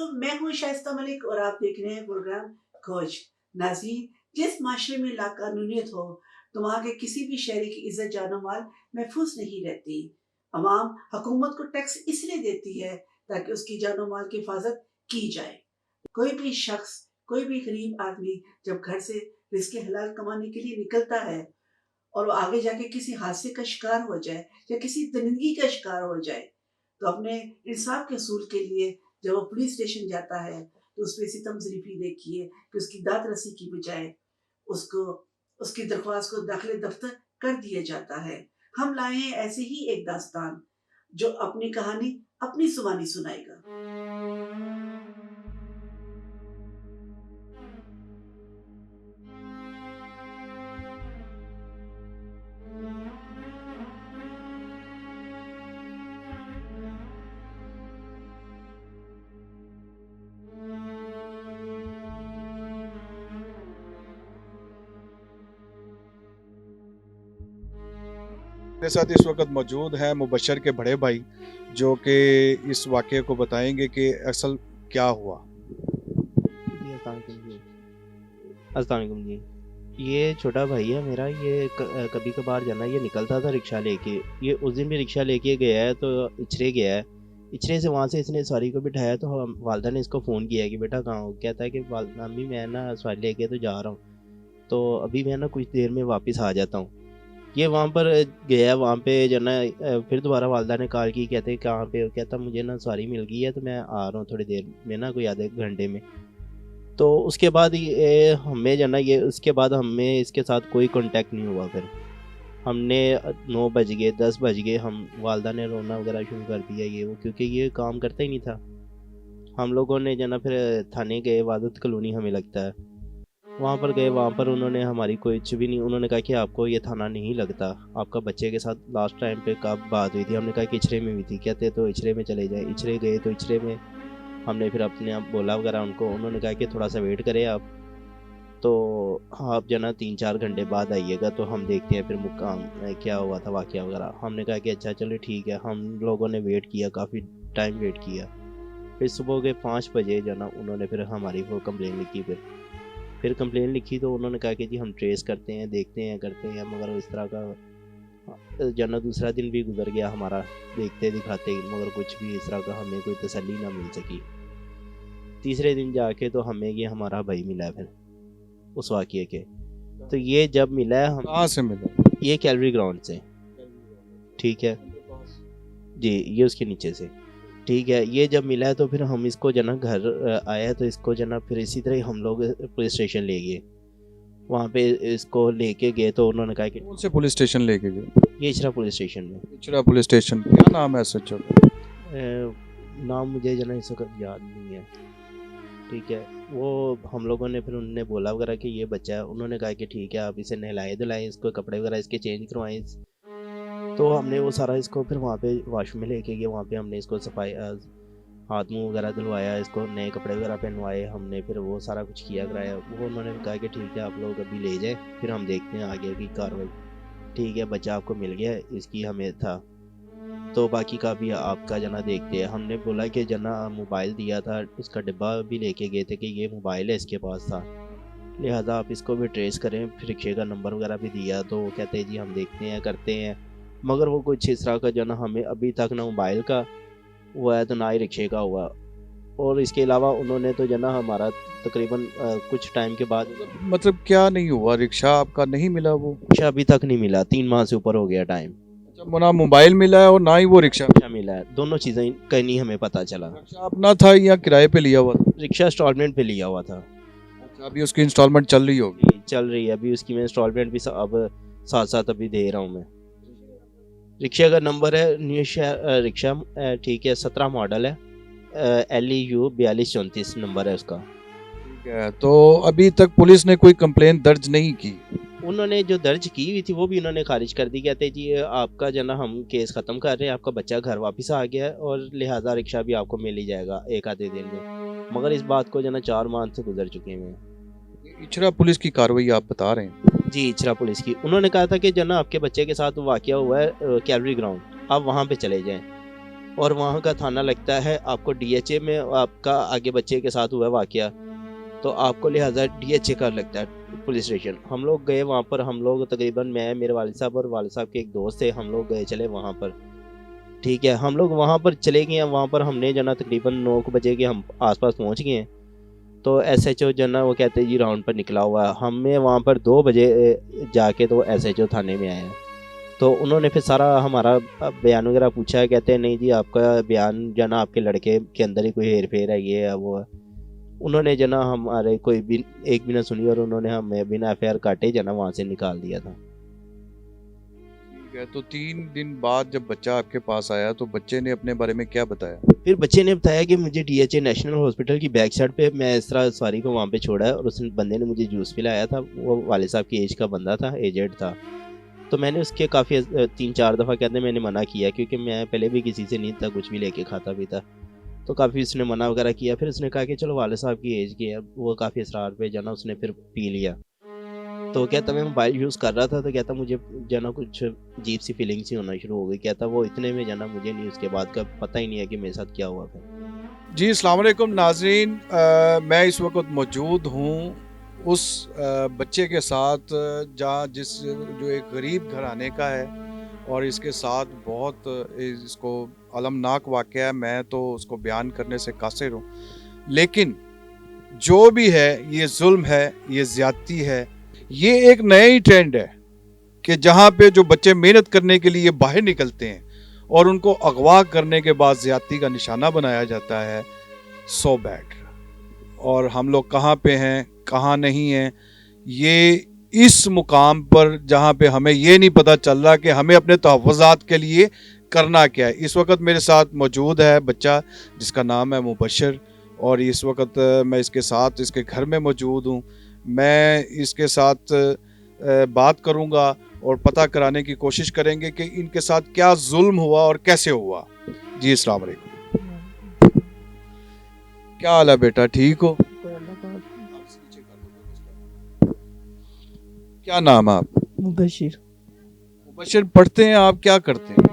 वालेकुम, मैं हूँ शाइस्ता मलिक और आप देख रहे हैं प्रोग्राम खोज। नाज़रीन, जिस माशरे में लाकानूनियत हो, तो वहाँ के किसी भी शहरी की इज्जत जानो माल महफूज नहीं रहती। अवाम हुकूमत को टैक्स इसलिए देती है ताकि उसकी जानो माल की हिफाजत की जाए। कोई भी शख्स, कोई भी गरीब आदमी जब घर से रिज़्क़ हलाल कमाने के लिए निकलता है और वो आगे जाके किसी हादसे का शिकार हो जाए या किसी दरिंदगी का शिकार हो जाए, तो अपने इंसाफ के असूल के लिए जब वो पुलिस स्टेशन जाता है, तो उसपे सितम ज़रीफ़ी देखिए कि उसकी दाद रसी की बजाय उसको उसकी दरख्वास्त को दाखिले दफ्तर कर दिया जाता है। हम लाए हैं ऐसे ही एक दास्तान, जो अपनी कहानी अपनी ज़ुबानी सुनाएगा। मेरे साथ इस वक्त मौजूद हैं मुबशर के बड़े भाई, जो कि इस वाक़े को बताएंगे कि असल क्या हुआ। जी, अस्सलाम वालेकुम जी। ये छोटा भाई है मेरा, ये कभी कभार जाना ये निकलता था रिक्शा लेके। ये उस दिन भी रिक्शा लेके गया है, तो इचरे गया है। इचरे से वहाँ से इसने सवारी को बिठाया, तो हम वालदा ने इसको फ़ोन किया कि बेटा कहाँ हो। कहता है कि अम्मी मैं ना सवारी लेके तो जा रहा हूँ, तो अभी मैं ना कुछ देर में वापस आ जाता हूँ। ये वहाँ पर गया, वहाँ पे जो ना फिर दोबारा वालदा ने कॉल की, कहते कहाँ पे हो। कहता मुझे ना सवारी मिल गई है, तो मैं आ रहा हूँ थोड़ी देर में ना, कोई आधे घंटे में। तो उसके बाद ये हमें जो ना ये उसके बाद हमें इसके साथ कोई कांटेक्ट नहीं हुआ। फिर हमने 9 बज गए, 10 बज गए, हम वालदा ने रोना वगैरह शुरू कर दिया ये वो, क्योंकि ये काम करता ही नहीं था। हम लोगों ने जो ना फिर थाने गए, वादत कॉलोनी हमें लगता है, वहाँ पर गए। वहाँ पर उन्होंने हमारी कुछ भी नहीं, उन्होंने कहा कि आपको ये थाना नहीं लगता, आपका बच्चे के साथ लास्ट टाइम पे कब बात हुई थी। हमने कहा कि इचरे में हुई थी। कहते तो इचरे में चले जाए। इचरे गए तो इचरे में हमने फिर अपने आप बोला वगैरह उनको। उन्होंने कहा कि थोड़ा सा वेट करें आप, तो आप जो ना 3-4 घंटे बाद आइएगा, तो हम देखते हैं फिर मुकाम क्या हुआ था, वाक़या वगैरह। हमने कहा कि अच्छा चलो ठीक है। हम लोगों ने वेट किया, काफ़ी टाइम वेट किया। फिर सुबह के 5 बजे जो ना उन्होंने फिर हमारी वो कंप्लेन लिखी। फिर कंप्लेन लिखी, तो उन्होंने कहा कि जी हम ट्रेस करते हैं, देखते हैं, करते हैं। मगर इस तरह का जो ना दूसरा दिन भी गुजर गया हमारा देखते दिखाते, मगर कुछ भी इस तरह का हमें कोई तसल्ली ना मिल सकी। तीसरे दिन जाके तो हमें ये हमारा भाई मिला है फिर उस वाक़ये के। तो ये जब मिला है, हम कहाँ से मिला? ये कैलरी ग्राउंड से, ठीक है जी, ये उसके नीचे से, ठीक है। ये जब मिला है, तो फिर हम इसको जना घर आया, तो इसको जना फिर इसी तरह हम लोग पुलिस स्टेशन ले गए। वहाँ पे इसको लेके गए, तो उन्होंने कहा कि कौन से पुलिस स्टेशन लेके गए? ये इचरा पुलिस स्टेशन में। इचरा पुलिस स्टेशन, क्या नाम है सच? नाम मुझे जना इस वक्त याद नहीं है, ठीक है। वो हम लोगों ने फिर उन्होंने बोला वगैरह कि ये बच्चा है। उन्होंने कहा कि ठीक है, आप इसे नहलाए धुलाएं, इसको कपड़े वगैरह इसके चेंज करवाएं। तो हमने वो सारा इसको फिर वहाँ पे वॉशरूम में लेके गए। वहाँ पे हमने इसको सफाई, हाथ मुंह वगैरह धुलवाया, इसको नए कपड़े वगैरह पहनवाए हमने। फिर वो सारा कुछ किया कराया। वो उन्होंने कहा कि ठीक है, आप लोग अभी ले जाएं, फिर हम देखते हैं आगे की कार्रवाई। ठीक है, बच्चा आपको मिल गया, इसकी हमें था, तो बाकी का भी आपका जना देखते हैं। हमने बोला कि जना मोबाइल दिया था, उसका डिब्बा भी लेके गए थे कि ये मोबाइल है इसके पास था, लिहाजा आप इसको भी ट्रेस करें। फिर रिक्शे का नंबर वगैरह भी दिया, तो वो कहते हैं जी हम देखते हैं, करते हैं। मगर वो कुछ इस तरह का जो ना हमें अभी तक ना मोबाइल का हुआ है, तो ना ही रिक्शे का हुआ। और इसके अलावा उन्होंने तो जो ना हमारा तकरीबन कुछ टाइम के बाद, मतलब क्या नहीं हुआ? रिक्शा आपका नहीं मिला? वो रिक्शा अभी तक नहीं मिला, 3 माह से ऊपर हो गया टाइम। अच्छा, ना मोबाइल मिला है और ना ही वो रिक्शा मिला है, दोनों चीज़ें कहीं नहीं हमें पता चला। रिक्शा अपना था या किराए पे लिया हुआ था? रिक्शा इंस्टॉलमेंट पे लिया हुआ था। अच्छा, अभी उसकी इंस्टॉलमेंट चल रही होगी? चल रही है अभी उसकी, मैं इंस्टॉलमेंट भी अब साथ साथ अभी दे रहा हूँ मैं। रिक्शा का नंबर है न्यू रिक्शा, ठीक है, 17 मॉडल है, LEU 4234 नंबर है उसका। ठीक है, तो अभी तक पुलिस ने कोई कंप्लेन दर्ज नहीं की? उन्होंने जो दर्ज की हुई थी वो भी उन्होंने खारिज कर दी। कहते जी आपका जना हम केस ख़त्म कर रहे हैं, आपका बच्चा घर वापस आ गया है, और लिहाजा रिक्शा भी आपको मिल ही जाएगा एक आधे दिन में। मगर इस बात को जना 4 माह से गुजर चुके हैं। इचरा पुलिस की कार्रवाई आप बता रहे हैं? जी, इचरा पुलिस की। उन्होंने कहा था कि जना आपके बच्चे के साथ वाक़या हुआ है कैलरी ग्राउंड, आप वहाँ पे चले जाएं। और वहाँ का थाना लगता है आपको डीएचए में, आपका आगे बच्चे के साथ हुआ वाकया तो आपको लिहाजा डीएचए का लगता है पुलिस स्टेशन। हम लोग गए वहाँ पर, हम लोग तकरीबन मैं, मेरे वालिद साहब और वालिद साहब के एक दोस्त थे, हम लोग गए चले वहाँ पर। ठीक है, हम लोग वहाँ पर चले गए हैं। वहाँ पर हमने जना तकरीबन 9 बजे के हम आसपास पहुँच गए हैं। तो एसएचओ जना वो कहते हैं जी राउंड पर निकला हुआ है। हमें वहाँ पर 2 बजे जाके तो एसएचओ थाने में आया। तो उन्होंने फिर सारा हमारा बयान वगैरह पूछा। कहते हैं नहीं जी आपका बयान जना आपके लड़के के अंदर ही कोई हेर फेर है, ये है वो है। उन्होंने जना हमारे कोई भी एक भी ना सुनी और उन्होंने हमें बिना एफआईआर काटे जना वहाँ से निकाल दिया था। ठीक है, तो 3 दिन बाद जब बच्चा आपके पास आया तो बच्चे ने अपने बारे में क्या बताया? फिर बच्चे ने बताया कि मुझे डीएचए नेशनल हॉस्पिटल की बैक साइड पे मैं इस तरह सवारी को वहाँ पे छोड़ा है और उस बंदे ने मुझे जूस पिलाया था। वो वाले साहब की एज का बंदा था, एजेड था। तो मैंने उसके काफ़ी 3-4 दफ़ा कहते मैंने मना किया, क्योंकि मैं पहले भी किसी से नहीं था कुछ भी लेके खाता भी था। तो काफ़ी उसने मना वगैरह किया। फिर उसने कहा कि चलो वाले साहब की एज की है, वो काफ़ी इसरार पे जाना उसने फिर पी लिया। तो कहता मैं मोबाइल यूज़ कर रहा था तो कहता मुझे जाना कुछ अजीब सी फीलिंग सी होना शुरू हो गई। कहता वो इतने में जाना मुझे नहीं उसके बाद का पता ही नहीं है कि मेरे साथ क्या हुआ था। जी अस्सलाम वालेकुम नाज़रीन, मैं इस वक्त मौजूद हूँ उस बच्चे के साथ जहाँ जो एक गरीब घराने का है और इसके साथ बहुत इसको अलमनाक वाक़या है। मैं तो उसको बयान करने से कासिर हूँ, लेकिन जो भी है ये जुल्म है, ये ज़्यादती है। ये एक नया ही ट्रेंड है कि जहाँ पे जो बच्चे मेहनत करने के लिए बाहर निकलते हैं और उनको अगवा करने के बाद ज़्यादती का निशाना बनाया जाता है। So bad. और हम लोग कहाँ पे हैं कहाँ नहीं हैं, ये इस मुकाम पर जहाँ पे हमें ये नहीं पता चल रहा कि हमें अपने तहफ़्फ़ुज़ात के लिए करना क्या है। इस वक्त मेरे साथ मौजूद है बच्चा जिसका नाम है मुबशर, और इस वक्त मैं इसके साथ इसके घर में मौजूद हूँ। मैं इसके साथ बात करूँगा और पता कराने की कोशिश करेंगे कि इनके साथ क्या जुल्म हुआ और कैसे हुआ। जी अस्सलाम वालेकुम। क्या हाल है बेटा, ठीक हो? क्या नाम है आप? मुबशिर। मुबशर पढ़ते हैं आप, क्या करते हैं?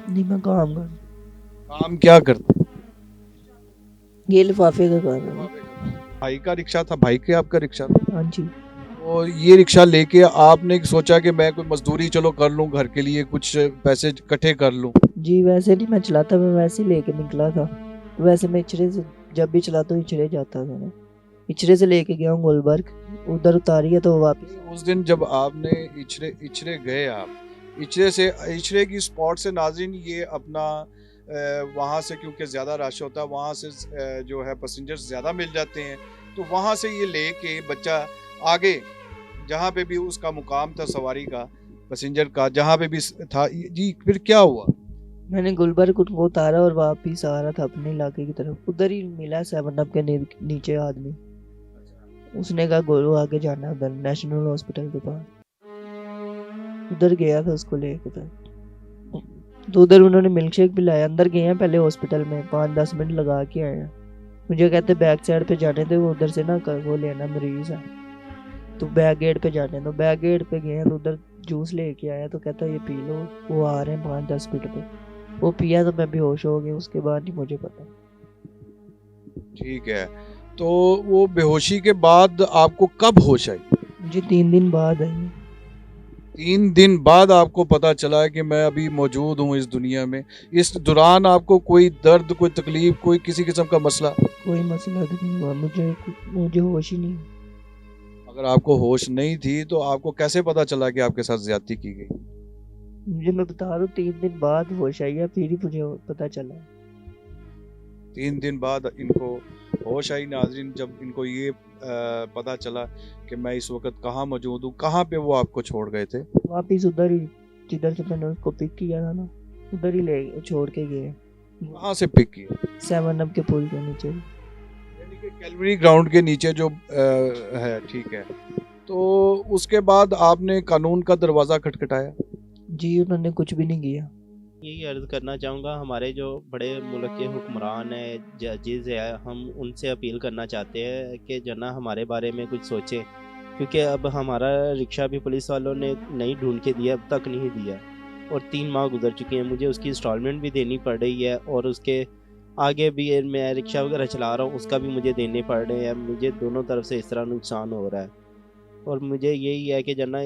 नहीं मैं काम कर, काम क्या करते हैं? ये लिफाफे का काम है। भाई का रिक्शा था, भाई के आपका रिक्शा था? हाँ जी। और ये रिक्शा लेके आपने सोचा कि मैं कोई मजदूरी चलो कर लूं, घर के लिए कुछ पैसे इकट्ठे कर लूं? जी वैसे नहीं मैं चलाता, मैं वैसे ही लेके निकला था। वैसे मैं इचरे से जब भी चलाता हूँ इचरे जाता था। मैं इचरे से लेके गया हूँ गुलबर्ग, उधर उतारी है तो वापस। उस दिन जब आपने इचरे गए, आप इचरे की स्पॉट से नाज़रीन ये अपना वहाँ से, क्योंकि ज़्यादा रश होता है वहाँ से जो है पैसेंजर्स ज़्यादा मिल जाते हैं, तो वहाँ से ये लेके बच्चा आगे जहाँ पे भी उसका मुकाम था सवारी का, पैसेंजर का जहाँ पे भी था, जी फिर क्या हुआ? मैंने गुलबर्ग उनको उतारा और वापस आ रहा था अपने इलाके की तरफ। उधर ही मिला 7 अप के नीचे आदमी। उसने कहा गोलू आगे जाना उधर नेशनल हॉस्पिटल के पास। उधर गया था उसको लेकर, तो उधर उन्होंने मिल्क शेक पिलाया। अंदर गए हैं पहले हॉस्पिटल में, 5-10 मिनट लगा के आए हैं। मुझे कहते बैक साइड पे जाने थे, वो उधर से ना वो लेना मरीज है, तो बैक गेट पे जाने दो। बैक गेट पे गए हैं तो उधर जूस लेके आया, तो कहता ये पी लो। वो आ रहे हैं 5-10 मिनट पे, वो पिया तो मैं बेहोश हो गया। उसके बाद नहीं मुझे पता। ठीक है, तो वो बेहोशी के बाद आपको कब होश आई? मुझे 3 दिन बाद आई। 3 दिन बाद आपको पता चला कि मैं अभी मौजूद हूँ इस दुनिया में। इस दौरान आपको कोई दर्द, कोई तकलीफ, कोई किसी किस्म का मसला? कोई मसला तो नहीं हुआ, मुझे होश ही नहीं। अगर आपको होश नहीं थी तो आपको कैसे पता चला कि आपके साथ ज्यादती की गई? मुझे, मैं बता रहा हूँ 3 दिन बाद होश आई है, फिर ही मुझे पता चला। 3 दिन बाद इनको होश आई नाज़रीन, जब इनको ये पता चला कि मैं इस वक्त कहाँ मौजूद हूँ। कहाँ पे वो आपको छोड़ गए थे? वापिस उधर ही जिधर से मैंने उसको पिक किया था ना, उधर ही ले छोड़ के गए। कहाँ से पिक किया? 7 अप के पुल के नीचे, यानी कि कैलवरी ग्राउंड के नीचे जो है, ठीक है। तो उसके बाद आपने कानून का दरवाज़ा खटखटाया? जी उन्होंने कुछ भी नहीं किया। यही अर्ज़ करना चाहूँगा, हमारे जो बड़े मुल्क के हुक्मरान हैं, जजेज़ है, हम उनसे अपील करना चाहते हैं कि जना हमारे बारे में कुछ सोचें, क्योंकि अब हमारा रिक्शा भी पुलिस वालों ने नहीं ढूंढ के दिया, अब तक नहीं दिया। और 3 माह गुजर चुके हैं, मुझे उसकी इंस्टॉलमेंट भी देनी पड़ रही है और उसके आगे भी मैं रिक्शा वगैरह चला रहा हूँ उसका भी मुझे देने पड़ रहे हैं। मुझे दोनों तरफ से इस तरह नुकसान हो रहा है और मुझे यही है कि जना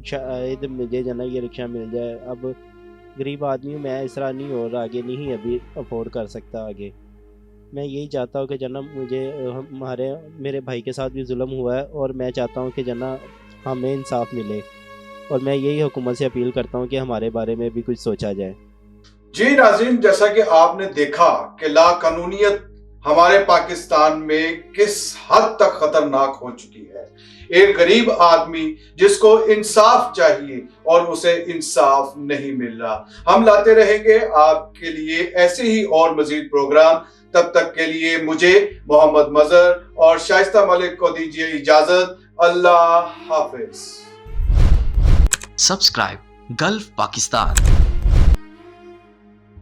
शायद मुझे जना ये रिक्शा मिल जाए। अब गरीब आदमी हूँ मैं, इस तरह नहीं हो रहा, आगे नहीं अभी अफोर्ड कर सकता आगे। मैं यही चाहता हूँ कि जना मुझे मेरे भाई के साथ भी जुल्म हुआ है और मैं चाहता हूँ कि जना हमें इंसाफ मिले और मैं यही हुकूमत से अपील करता हूँ कि हमारे बारे में भी कुछ सोचा जाए। जी नाज़रीन, जैसा कि आपने देखा कि लाकानूनियत हमारे पाकिस्तान में किस हद तक खतरनाक हो चुकी है। एक गरीब आदमी जिसको इंसाफ चाहिए और उसे इंसाफ नहीं मिल रहा। हम लाते रहेंगे आपके लिए ऐसे ही और मजीद प्रोग्राम। तब तक के लिए मुझे मोहम्मद मजहर और शाइस्ता मलिक को दीजिए इजाजत। अल्लाह हाफिज। Subscribe Gulf Pakistan.